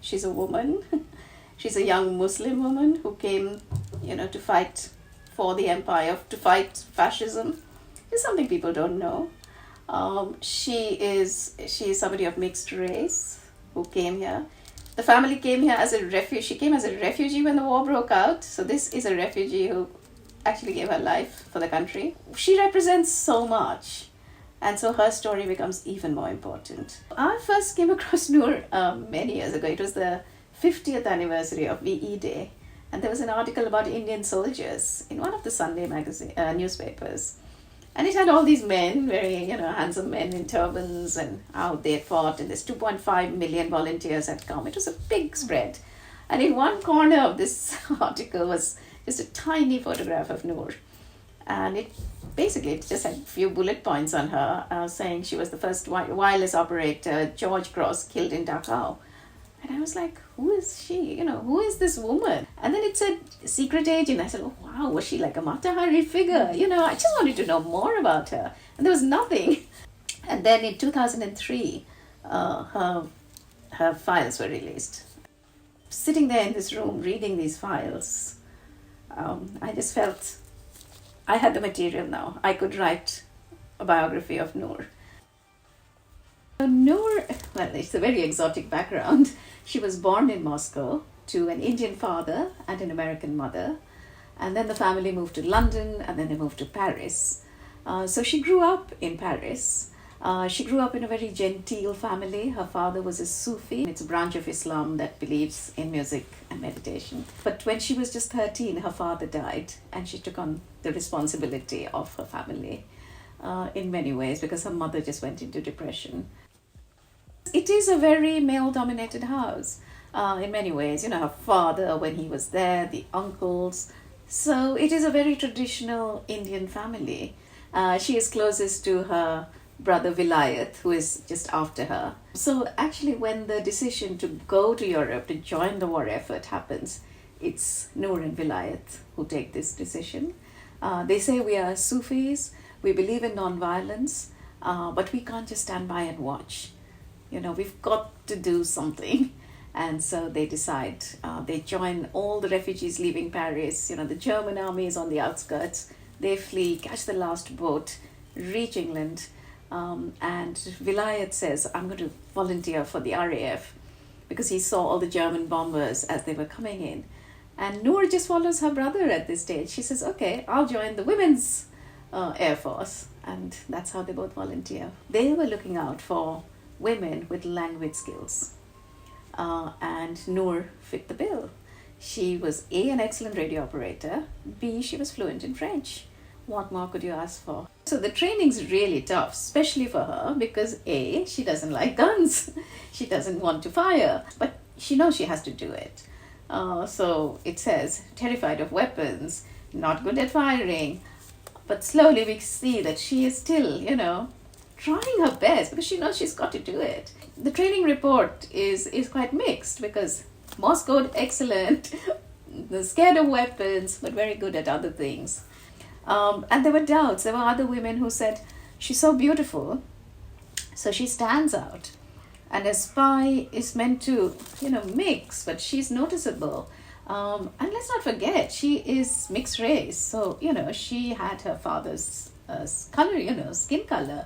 She's a woman. She's a young Muslim woman who came, to fight for the empire, to fight fascism. It's something people don't know. She is somebody of mixed race who came here. The family came here as a refugee. She came as a refugee when the war broke out. So this is a refugee who actually gave her life for the country. She represents so much. And so her story becomes even more important. I first came across Noor many years ago. It was the 50th anniversary of VE Day. And there was an article about Indian soldiers in one of the Sunday newspapers. And it had all these men, very, handsome men in turbans, and how they had fought. And this 2.5 million volunteers had come. It was a big spread. And in one corner of this article was just a tiny photograph of Noor. And it just had a few bullet points on her, saying she was the first wireless operator, George Cross, killed in Dachau. And I was like, who is she? Who is this woman? And then it said secret agent. I said, oh, wow, was she like a Mata Hari figure? I just wanted to know more about her. And there was nothing. And then in 2003, her files were released. Sitting there in this room, reading these files, I just felt I had the material now. I could write a biography of Noor. Noor, well, it's a very exotic background. She was born in Moscow to an Indian father and an American mother. And then the family moved to London, and then they moved to Paris. So she grew up in Paris. She grew up in a very genteel family. Her father was a Sufi. It's a branch of Islam that believes in music and meditation. But when she was just 13, her father died, and she took on the responsibility of her family in many ways because her mother just went into depression. It is a very male-dominated house in many ways. Her father, when he was there, the uncles. So it is a very traditional Indian family. She is closest to her brother Vilayat, who is just after her. So actually, when the decision to go to Europe, to join the war effort happens, it's Noor and Vilayat who take this decision. They say we are Sufis, we believe in non-violence, but we can't just stand by and watch. We've got to do something. And so they decide, they join all the refugees leaving Paris. The German army is on the outskirts. They flee, catch the last boat, reach England. And Vilayat says, I'm going to volunteer for the RAF because he saw all the German bombers as they were coming in. And Noor just follows her brother at this stage. She says, okay, I'll join the women's Air Force. And that's how they both volunteer. They were looking out for women with language skills. And Noor fit the bill. She was A, an excellent radio operator, B, she was fluent in French. What more could you ask for? So the training's really tough, especially for her, because A, she doesn't like guns. She doesn't want to fire, but she knows she has to do it. So it says, terrified of weapons, not good at firing. But slowly we see that she is still, trying her best because she knows she's got to do it. The training report is quite mixed because Moscow, excellent, scared of weapons, but very good at other things. And there were doubts. There were other women who said, she's so beautiful, so she stands out. And a spy is meant to, mix, but she's noticeable. And let's not forget, she is mixed race. So, she had her father's color, skin color.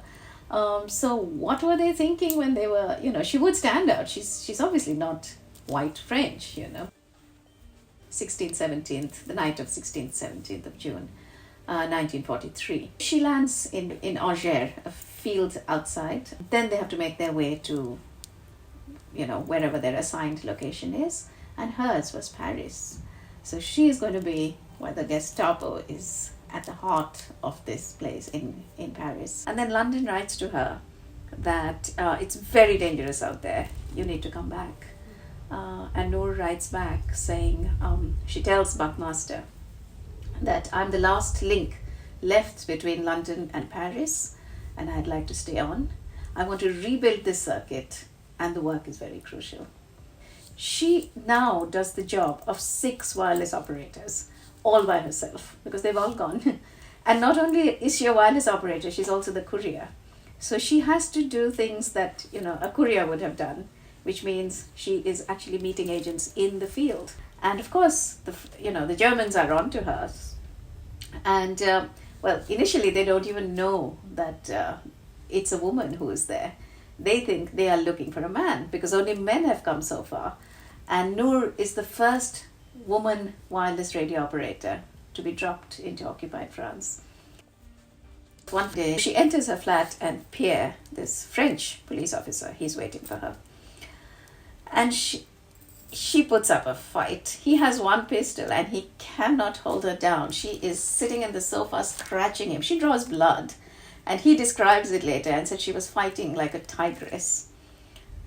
So what were they thinking when they were, she would stand out. She's obviously not white French, 16th, 17th, the night of 16th, 17th of June, 1943. She lands in Angers, a field outside. Then they have to make their way to, wherever their assigned location is. And hers was Paris. So she is going to be where the Gestapo is at the heart of this place in Paris. And then London writes to her that it's very dangerous out there. You need to come back. And Noor writes back saying, she tells Buckmaster that I'm the last link left between London and Paris, and I'd like to stay on. I want to rebuild this circuit, and the work is very crucial. She now does the job of 6 wireless operators, all by herself, because they've all gone. And not only is she a wireless operator, she's also the courier. So she has to do things that, a courier would have done. which means she is actually meeting agents in the field. And of course, the Germans are onto her. And well, initially they don't even know that it's a woman who is there. They think they are looking for a man because only men have come so far. And Noor is the first woman wireless radio operator to be dropped into occupied France. One day she enters her flat and Pierre, this French police officer, he's waiting for her. And she puts up a fight. He has one pistol and he cannot hold her down. She is sitting in the sofa scratching him. She draws blood. And he describes it later and said she was fighting like a tigress.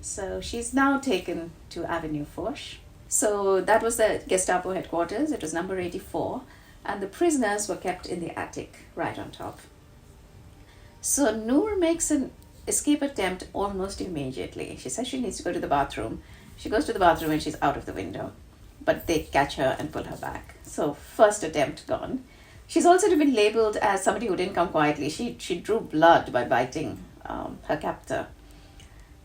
So she's now taken to Avenue Foch. So that was the Gestapo headquarters. It was number 84. And the prisoners were kept in the attic right on top. So Noor makes an escape attempt almost immediately. She says she needs to go to the bathroom. She goes to the bathroom and she's out of the window. But they catch her and pull her back. So first attempt gone. She's also been labeled as somebody who didn't come quietly. She drew blood by biting her captor.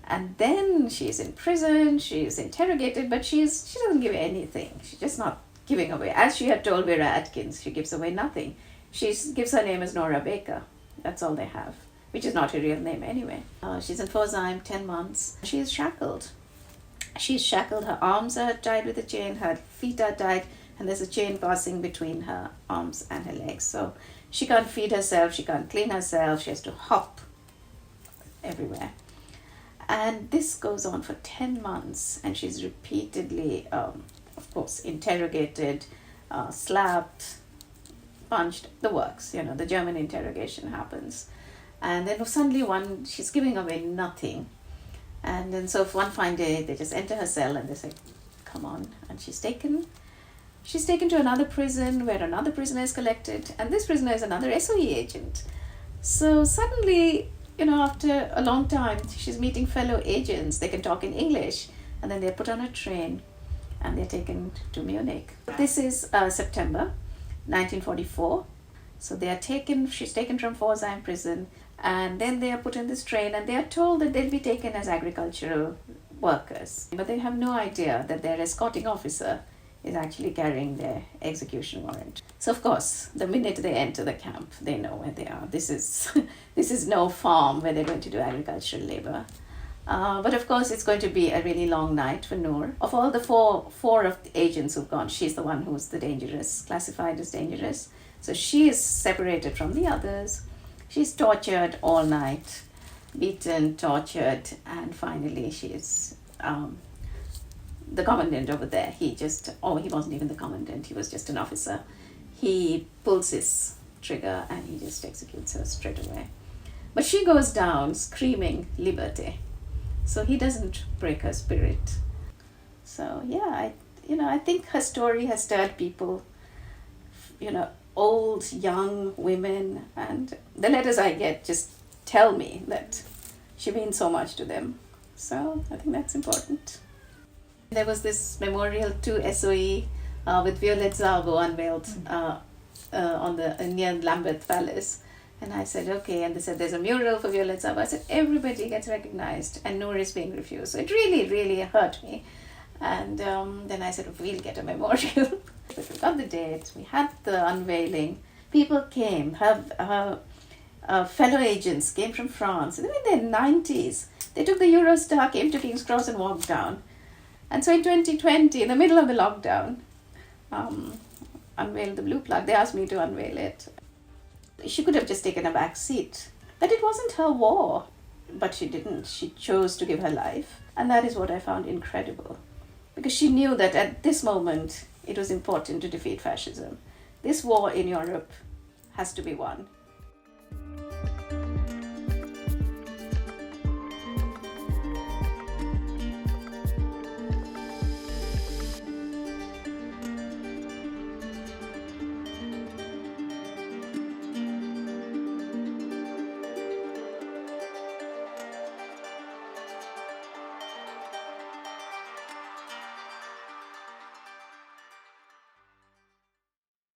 And then she's in prison, she's interrogated, but she doesn't give anything. She's just not giving away. As she had told Vera Atkins, she gives away nothing. She gives her name as Nora Baker. That's all they have, which is not her real name anyway. She's in Pforzheim, 10 months. She is shackled. She's shackled. Her arms are tied with a chain, her feet are tied, and there's a chain passing between her arms and her legs. So she can't feed herself, she can't clean herself, she has to hop everywhere. And this goes on for 10 months, and she's repeatedly, of course, interrogated, slapped, punched, the works. The German interrogation happens. And then suddenly she's giving away nothing. And then so one fine day, they just enter her cell and they say, come on. And she's taken to another prison where another prisoner is collected. And this prisoner is another SOE agent. So suddenly, after a long time, she's meeting fellow agents. They can talk in English. And then they're put on a train and they're taken to Munich. This is September 1944. So she's taken from Pforzheim prison, and then they are put in this train and they are told that they'll be taken as agricultural workers. But they have no idea that their escorting officer is actually carrying their execution warrant. So of course, the minute they enter the camp, they know where they are. This is no farm where they're going to do agricultural labor. But of course, it's going to be a really long night for Noor. Of all the four of the agents who've gone, she's the one who's the dangerous, classified as dangerous. So she is separated from the others. She's tortured all night, beaten, tortured, and finally she's the commandant over there. He wasn't even the commandant, he was just an officer. He pulls his trigger and he just executes her straight away. But she goes down screaming liberté. So he doesn't break her spirit. So yeah, I think her story has stirred people, old, young, women, and the letters I get just tell me that she means so much to them. So I think that's important. There was this memorial to SOE with Violette Szabo unveiled near Lambeth Palace. And I said, okay. And they said, there's a mural for Violette Szabo. I said, everybody gets recognized and Noor is being refused. So it really, really hurt me. And then I said, we'll get a memorial. But we got the date. We had the unveiling. People came. Her fellow agents came from France. They were in their 90s. They took the Eurostar, came to King's Cross and walked down. And so in 2020, in the middle of the lockdown, unveiled the blue plug. They asked me to unveil it. She could have just taken a back seat. But it wasn't her war. But she didn't. She chose to give her life. And that is what I found incredible. Because she knew that at this moment, it was important to defeat fascism. This war in Europe has to be won.